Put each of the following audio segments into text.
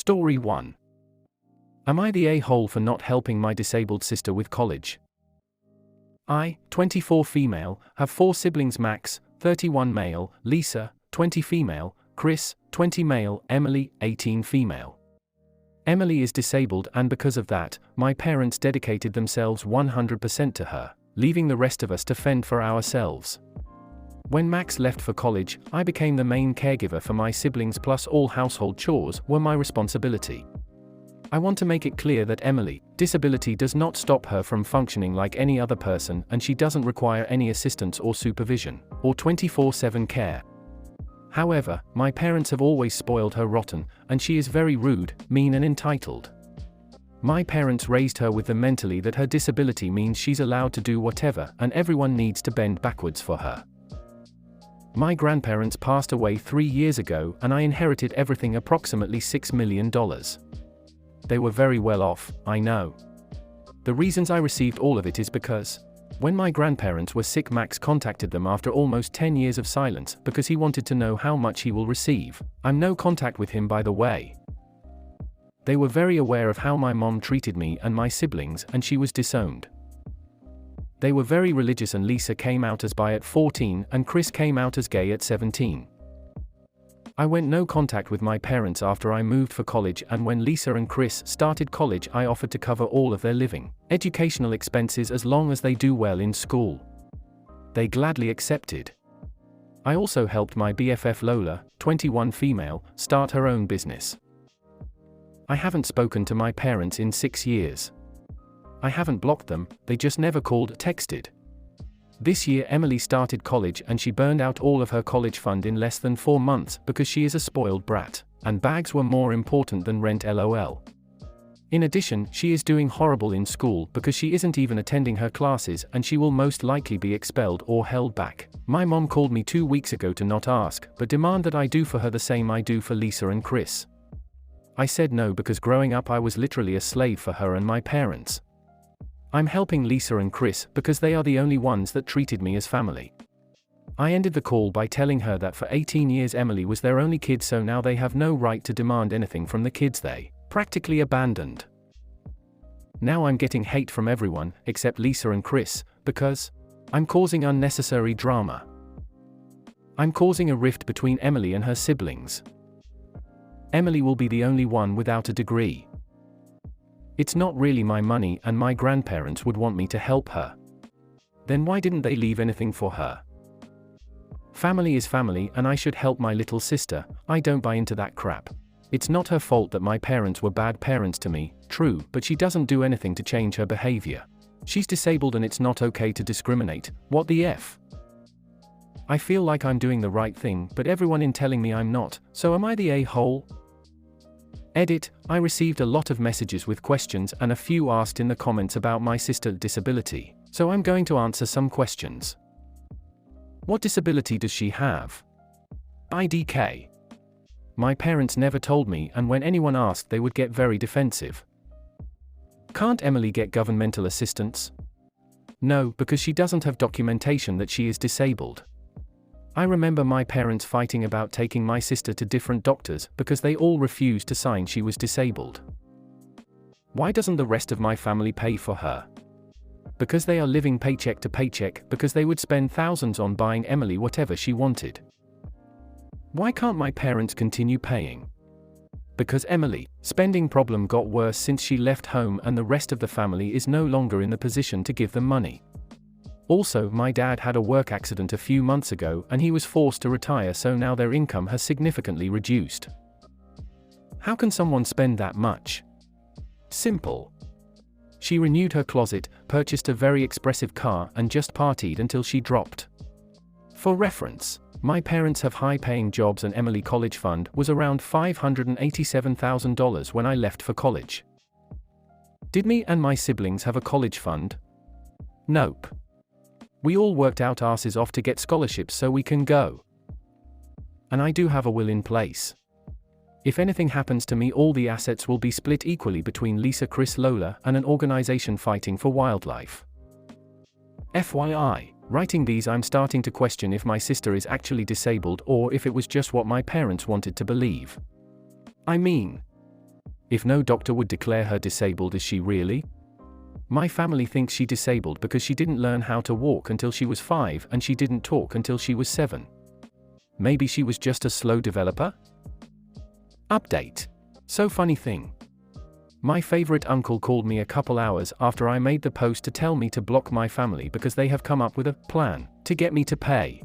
Story 1. Am I the a-hole for not helping my disabled sister with college? I, 24 female, have 4 siblings: Max, 31 male, Lisa, 20 female, Chris, 20 male, Emily, 18 female. Emily is disabled, and because of that, my parents dedicated themselves 100% to her, leaving the rest of us to fend for ourselves. When Max left for college, I became the main caregiver for my siblings, plus all household chores were my responsibility. I want to make it clear that Emily, disability does not stop her from functioning like any other person, and she doesn't require any assistance or supervision, or 24/7 care. However, my parents have always spoiled her rotten, and she is very rude, mean and entitled. My parents raised her with the mentality that her disability means she's allowed to do whatever, and everyone needs to bend backwards for her. My grandparents passed away 3 years ago, and I inherited everything, approximately $6 million. They were very well off, I know. The reasons I received all of it is because, when my grandparents were sick, Max contacted them after almost 10 years of silence because he wanted to know how much he will receive. I'm no contact with him, by the way. They were very aware of how my mom treated me and my siblings, and she was disowned. They were very religious, and Lisa came out as bi at 14 and Chris came out as gay at 17. I went no contact with my parents after I moved for college, and when Lisa and Chris started college, I offered to cover all of their living, educational expenses as long as they do well in school. They gladly accepted. I also helped my BFF Lola, 21 female, start her own business. I haven't spoken to my parents in 6 years. I haven't blocked them, they just never called or texted. This year Emily started college and she burned out all of her college fund in less than 4 months because she is a spoiled brat, and bags were more important than rent, lol. In addition, she is doing horrible in school because she isn't even attending her classes, and she will most likely be expelled or held back. My mom called me 2 weeks ago to not ask, but demand that I do for her the same I do for Lisa and Chris. I said no because growing up I was literally a slave for her and my parents. I'm helping Lisa and Chris because they are the only ones that treated me as family. I ended the call by telling her that for 18 years Emily was their only kid, so now they have no right to demand anything from the kids they practically abandoned. Now I'm getting hate from everyone, except Lisa and Chris, because I'm causing unnecessary drama. I'm causing a rift between Emily and her siblings. Emily will be the only one without a degree. It's not really my money, and my grandparents would want me to help her. Then why didn't they leave anything for her? Family is family, and I should help my little sister. I don't buy into that crap. It's not her fault that my parents were bad parents to me, true, but she doesn't do anything to change her behavior. She's disabled and it's not okay to discriminate. What the F? I feel like I'm doing the right thing, but everyone in telling me I'm not, so am I the a-hole? Edit, I received a lot of messages with questions and a few asked in the comments about my sister's disability, so I'm going to answer some questions. What disability does she have? IDK. My parents never told me, and when anyone asked they would get very defensive. Can't Emily get governmental assistance? No, because she doesn't have documentation that she is disabled. I remember my parents fighting about taking my sister to different doctors because they all refused to sign she was disabled. Why doesn't the rest of my family pay for her? Because they are living paycheck to paycheck, because they would spend thousands on buying Emily whatever she wanted. Why can't my parents continue paying? Because Emily's spending problem got worse since she left home, and the rest of the family is no longer in the position to give them money. Also, my dad had a work accident a few months ago and he was forced to retire, so now their income has significantly reduced. How can someone spend that much? Simple. She renewed her closet, purchased a very expressive car, and just partied until she dropped. For reference, my parents have high-paying jobs and Emily college fund was around $587,000 when I left for college. Did me and my siblings have a college fund? Nope. We all worked out asses off to get scholarships so we can go. And I do have a will in place. If anything happens to me, all the assets will be split equally between Lisa, Chris, Lola, and an organization fighting for wildlife. FYI, writing these I'm starting to question if my sister is actually disabled or if it was just what my parents wanted to believe. I mean, If no doctor would declare her disabled, is she really? My family thinks she disabled because she didn't learn how to walk until she was 5 and she didn't talk until she was 7. Maybe she was just a slow developer? Update. So funny thing. My favorite uncle called me a couple hours after I made the post to tell me to block my family because they have come up with a plan to get me to pay.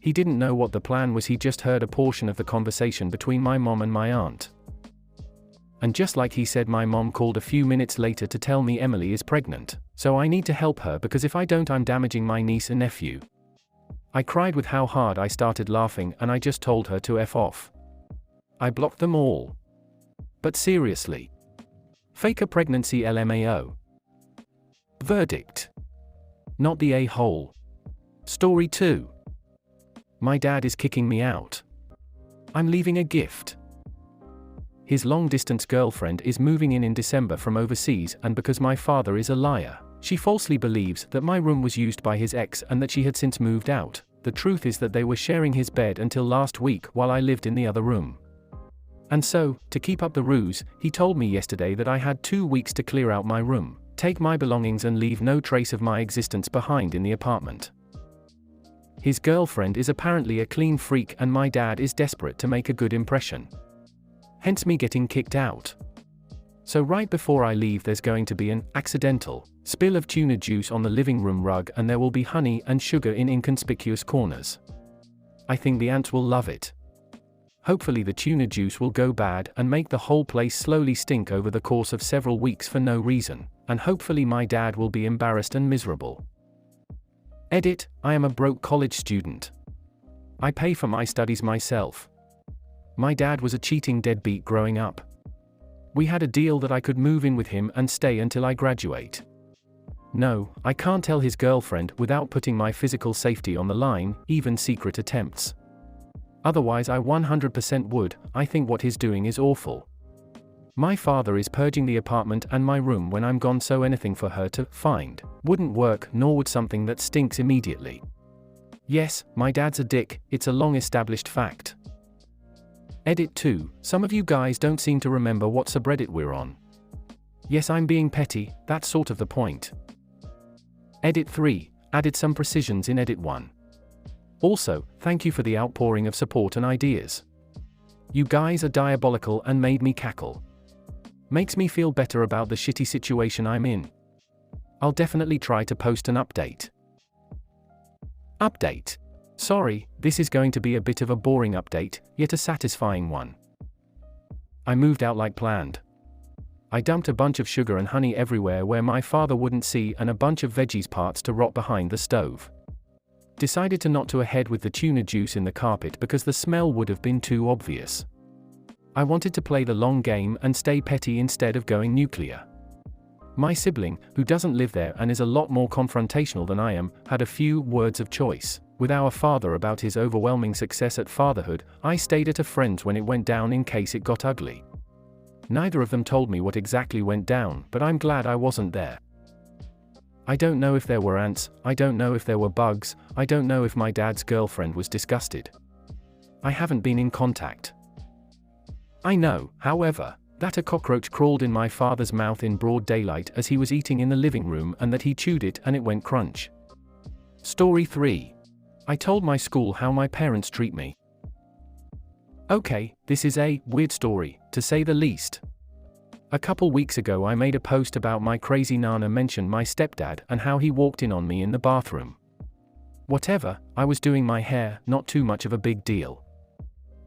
He didn't know what the plan was, he just heard a portion of the conversation between my mom and my aunt. And just like he said, my mom called a few minutes later to tell me Emily is pregnant, so I need to help her because if I don't I'm damaging my niece and nephew. I cried with how hard I started laughing and I just told her to F off. I blocked them all. But seriously. Fake a pregnancy LMAO. Verdict. Not the a-hole. Story 2. My dad is kicking me out. I'm leaving a gift. His long-distance girlfriend is moving in December from overseas, and because my father is a liar, she falsely believes that my room was used by his ex and that she had since moved out. The truth is that they were sharing his bed until last week while I lived in the other room. And so, to keep up the ruse, he told me yesterday that I had 2 weeks to clear out my room, take my belongings and leave no trace of my existence behind in the apartment. His girlfriend is apparently a clean freak and my dad is desperate to make a good impression. Hence me getting kicked out. So right before I leave there's going to be an accidental spill of tuna juice on the living room rug and there will be honey and sugar in inconspicuous corners. I think the ants will love it. Hopefully the tuna juice will go bad and make the whole place slowly stink over the course of several weeks for no reason, and hopefully my dad will be embarrassed and miserable. Edit, I am a broke college student. I pay for my studies myself. My dad was a cheating deadbeat growing up. We had a deal that I could move in with him and stay until I graduate. No, I can't tell his girlfriend without putting my physical safety on the line, even secret attempts. Otherwise I 100% would. I think what he's doing is awful. My father is purging the apartment and my room when I'm gone, so anything for her to find wouldn't work, nor would something that stinks immediately. Yes, my dad's a dick, it's a long-established fact. Edit 2, some of you guys don't seem to remember what subreddit we're on. Yes, I'm being petty, that's sort of the point. Edit 3, added some precisions in Edit 1. Also, thank you for the outpouring of support and ideas. You guys are diabolical and made me cackle. Makes me feel better about the shitty situation I'm in. I'll definitely try to post an update. Update. Sorry, this is going to be a bit of a boring update, yet a satisfying one. I moved out like planned. I dumped a bunch of sugar and honey everywhere where my father wouldn't see and a bunch of veggies parts to rot behind the stove. Decided to not to ahead with the tuna juice in the carpet because the smell would have been too obvious. I wanted to play the long game and stay petty instead of going nuclear. My sibling, who doesn't live there and is a lot more confrontational than I am, had a few words of choice with our father about his overwhelming success at fatherhood. I stayed at a friend's when it went down in case it got ugly. Neither of them told me what exactly went down, but I'm glad I wasn't there. I don't know if there were ants, I don't know if there were bugs, I don't know if my dad's girlfriend was disgusted. I haven't been in contact. I know, however, that a cockroach crawled in my father's mouth in broad daylight as he was eating in the living room and that he chewed it and it went crunch. Story 3. I told my school how my parents treat me. Okay, this is a weird story, to say the least. A couple weeks ago I made a post about my crazy nana mentioned my stepdad and how he walked in on me in the bathroom. Whatever, I was doing my hair, not too much of a big deal.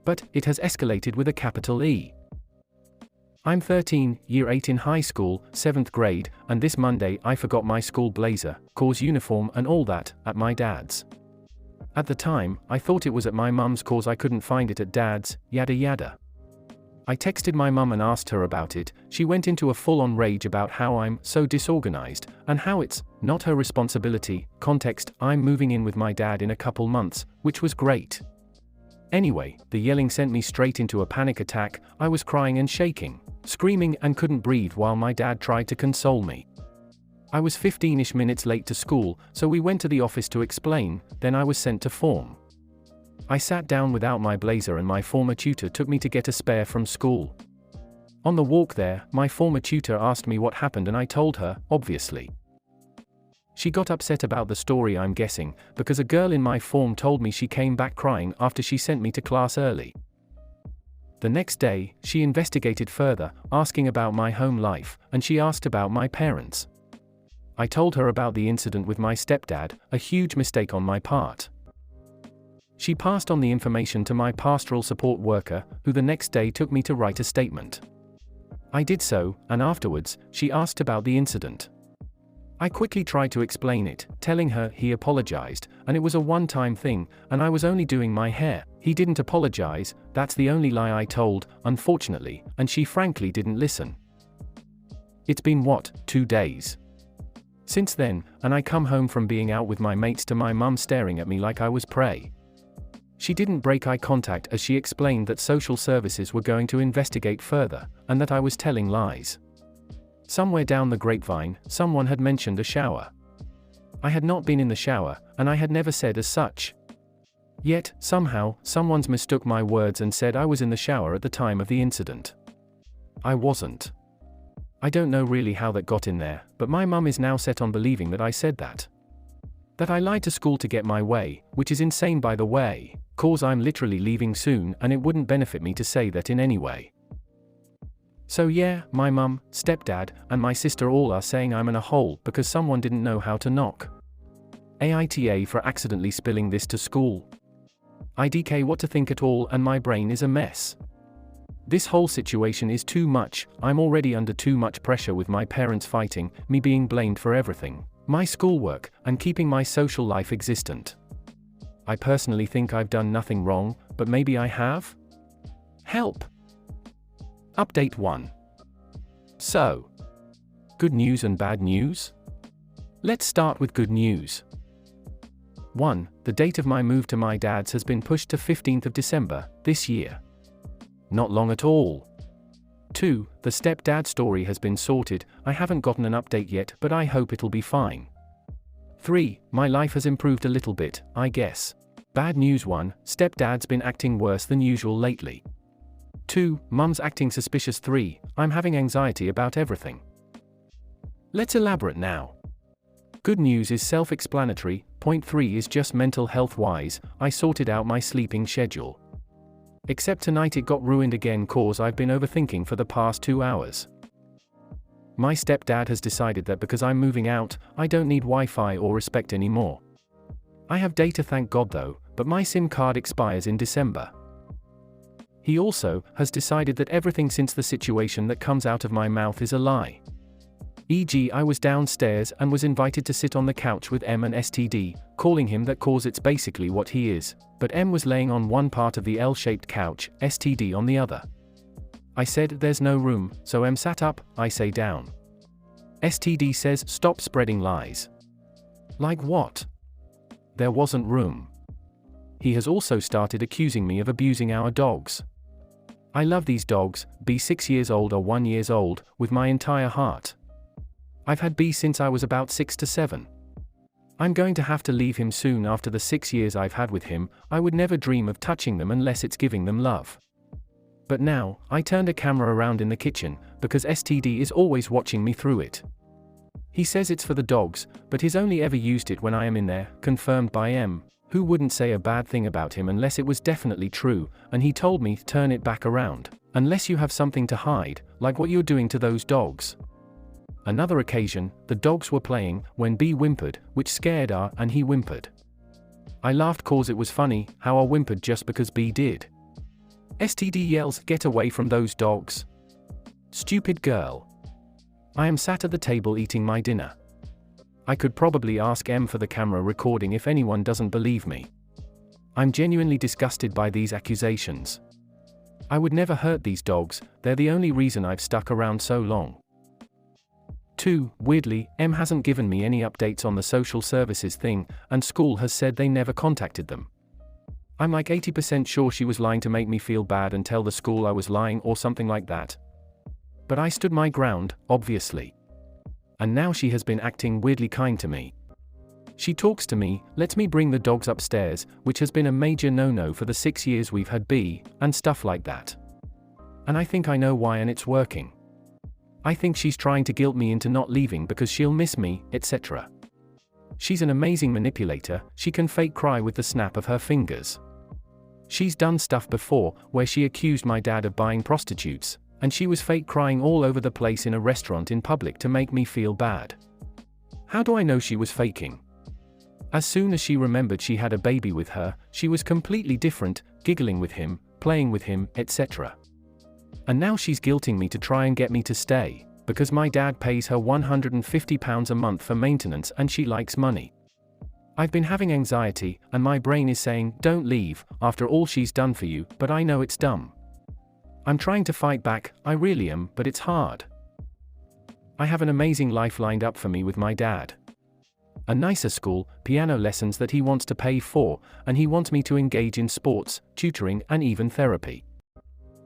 But it has escalated with a capital E. I'm 13, year 8 in high school, 7th grade, and this Monday I forgot my school blazer, course uniform and all that, at my dad's. At the time, I thought it was at my mum's cause I couldn't find it at dad's, yada yada. I texted my mum and asked her about it. She went into a full-on rage about how I'm so disorganized, and how it's not her responsibility. Context, I'm moving in with my dad in a couple months, which was great. Anyway, the yelling sent me straight into a panic attack. I was crying and shaking, screaming and couldn't breathe while my dad tried to console me. I was 15-ish minutes late to school, so we went to the office to explain, then I was sent to form. I sat down without my blazer and my former tutor took me to get a spare from school. On the walk there, my former tutor asked me what happened and I told her, obviously. She got upset about the story, I'm guessing, because a girl in my form told me she came back crying after she sent me to class early. The next day, she investigated further, asking about my home life, and she asked about my parents. I told her about the incident with my stepdad, a huge mistake on my part. She passed on the information to my pastoral support worker, who the next day took me to write a statement. I did so, and afterwards, she asked about the incident. I quickly tried to explain it, telling her he apologized, and it was a one-time thing, and I was only doing my hair. He didn't apologize, that's the only lie I told, unfortunately, and she frankly didn't listen. It's been 2 days since then, and I come home from being out with my mates to my mum staring at me like I was prey. She didn't break eye contact as she explained that social services were going to investigate further, and that I was telling lies. Somewhere down the grapevine, someone had mentioned a shower. I had not been in the shower, and I had never said as such. Yet, somehow, someone's mistook my words and said I was in the shower at the time of the incident. I wasn't. I don't know really how that got in there, but my mum is now set on believing that I said that. That I lied to school to get my way, which is insane by the way, cause I'm literally leaving soon and it wouldn't benefit me to say that in any way. So yeah, my mum, stepdad, and my sister all are saying I'm in a hole because someone didn't know how to knock. AITA for accidentally spilling this to school. IDK what to think at all, and my brain is a mess. This whole situation is too much. I'm already under too much pressure with my parents fighting, me being blamed for everything, my schoolwork, and keeping my social life existent. I personally think I've done nothing wrong, but maybe I have? Help! Update 1. So, good news and bad news? Let's start with good news. 1. The date of my move to my dad's has been pushed to 15th of December, this year. Not long at all. 2. The stepdad story has been sorted. I haven't gotten an update yet, but I hope it'll be fine. 3. My life has improved a little bit, I guess. Bad news 1. Stepdad's been acting worse than usual lately. 2. Mum's acting suspicious. 3. I'm having anxiety about everything. Let's elaborate now. Good news is self-explanatory. Point 3 is just mental health-wise. I sorted out my sleeping schedule. Except tonight it got ruined again cause I've been overthinking for the past 2 hours. My stepdad has decided that because I'm moving out, I don't need Wi-Fi or respect anymore. I have data, thank God though, but my SIM card expires in December. He also has decided that everything since the situation that comes out of my mouth is a lie. E.g., I was downstairs and was invited to sit on the couch with M and STD, calling him that cause it's basically what he is, but M was laying on one part of the L-shaped couch, STD on the other. I said there's no room, so M sat up, I say down. STD says stop spreading lies. Like what? There wasn't room. He has also started accusing me of abusing our dogs. I love these dogs, be 6 years old or 1 year old, with my entire heart. I've had B since I was about 6 to 7. I'm going to have to leave him soon after the 6 years I've had with him. I would never dream of touching them unless it's giving them love. But now, I turned a camera around in the kitchen, because STD is always watching me through it. He says it's for the dogs, but he's only ever used it when I am in there, confirmed by M, who wouldn't say a bad thing about him unless it was definitely true, and he told me turn it back around, unless you have something to hide, like what you're doing to those dogs. Another occasion, the dogs were playing, when B whimpered, which scared R and he whimpered. I laughed cause it was funny, how I whimpered just because B did. STD yells, get away from those dogs. Stupid girl. I am sat at the table eating my dinner. I could probably ask M for the camera recording if anyone doesn't believe me. I'm genuinely disgusted by these accusations. I would never hurt these dogs, they're the only reason I've stuck around so long. 2. Weirdly, M hasn't given me any updates on the social services thing, and school has said they never contacted them. I'm like 80% sure she was lying to make me feel bad and tell the school I was lying or something like that. But I stood my ground, obviously. And now she has been acting weirdly kind to me. She talks to me, lets me bring the dogs upstairs, which has been a major no-no for the 6 years we've had B, and stuff like that. And I think I know why, and it's working. I think she's trying to guilt me into not leaving because she'll miss me, etc. She's an amazing manipulator. She can fake cry with the snap of her fingers. She's done stuff before, where she accused my dad of buying prostitutes, and she was fake crying all over the place in a restaurant in public to make me feel bad. How do I know she was faking? As soon as she remembered she had a baby with her, she was completely different, giggling with him, playing with him, etc. And now she's guilting me to try and get me to stay, because my dad pays her £150 a month for maintenance and she likes money. I've been having anxiety, and my brain is saying, don't leave, after all she's done for you, but I know it's dumb. I'm trying to fight back, I really am, but it's hard. I have an amazing life lined up for me with my dad. A nicer school, piano lessons that he wants to pay for, and he wants me to engage in sports, tutoring, and even therapy.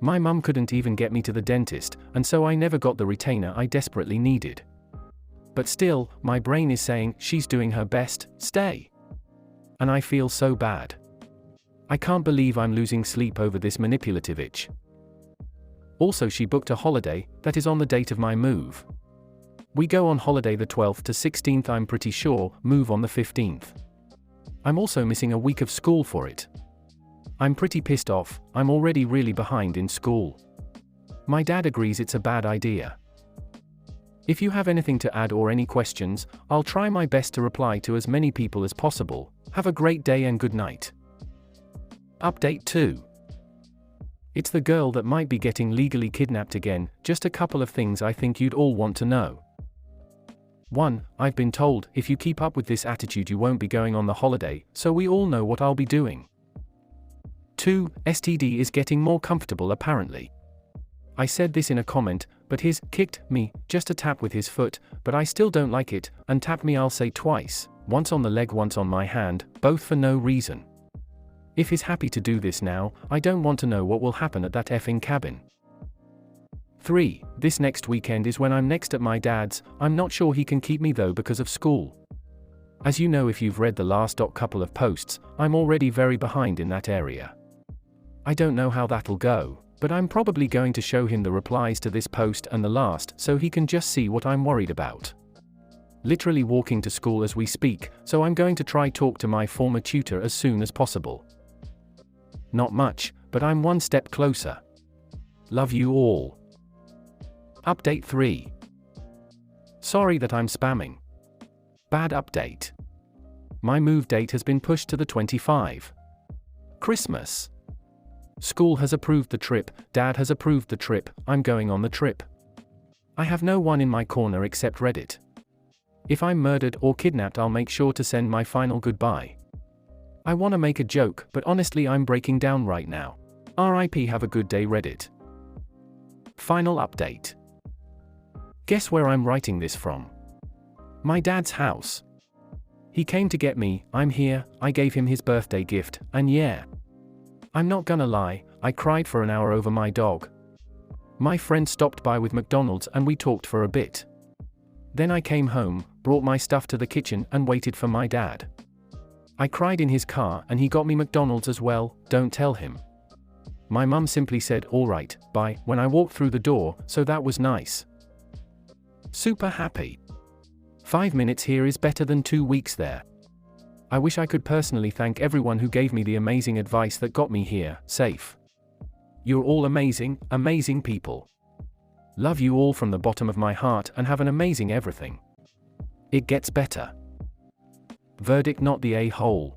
My mum couldn't even get me to the dentist, and so I never got the retainer I desperately needed. But still, my brain is saying, she's doing her best, stay. And I feel so bad. I can't believe I'm losing sleep over this manipulative itch. Also, she booked a holiday that is on the date of my move. We go on holiday the 12th to 16th, I'm pretty sure, move on the 15th. I'm also missing a week of school for it. I'm pretty pissed off, I'm already really behind in school. My dad agrees it's a bad idea. If you have anything to add or any questions, I'll try my best to reply to as many people as possible. Have a great day and good night. Update 2. It's the girl that might be getting legally kidnapped again. Just a couple of things I think you'd all want to know. 1. I've been told, if you keep up with this attitude you won't be going on the holiday, so we all know what I'll be doing. 2. STD is getting more comfortable apparently. I said this in a comment, but his kicked me, just a tap with his foot, but I still don't like it, and tap me I'll say twice, once on the leg once on my hand, both for no reason. If he's happy to do this now, I don't want to know what will happen at that effing cabin. 3. This next weekend is when I'm next at my dad's. I'm not sure he can keep me though because of school. As you know if you've read the last couple of posts, I'm already very behind in that area. I don't know how that'll go, but I'm probably going to show him the replies to this post and the last so he can just see what I'm worried about. Literally walking to school as we speak, so I'm going to try talk to my former tutor as soon as possible. Not much, but I'm one step closer. Love you all. Update 3. Sorry that I'm spamming. Bad update. My move date has been pushed to the 25th. Christmas. School has approved the trip, Dad has approved the trip, I'm going on the trip. I have no one in my corner except Reddit. If I'm murdered or kidnapped I'll make sure to send my final goodbye. I wanna make a joke, but honestly I'm breaking down right now. RIP, have a good day Reddit. Final update. Guess where I'm writing this from? My dad's house. He came to get me, I'm here, I gave him his birthday gift, and yeah. I'm not gonna lie, I cried for an hour over my dog. My friend stopped by with McDonald's and we talked for a bit. Then I came home, brought my stuff to the kitchen and waited for my dad. I cried in his car and he got me McDonald's as well, don't tell him. My mum simply said alright, bye, when I walked through the door, so that was nice. Super happy. 5 minutes here is better than 2 weeks there. I wish I could personally thank everyone who gave me the amazing advice that got me here, safe. You're all amazing, amazing people. Love you all from the bottom of my heart and have an amazing everything. It gets better. Verdict, not the a-hole.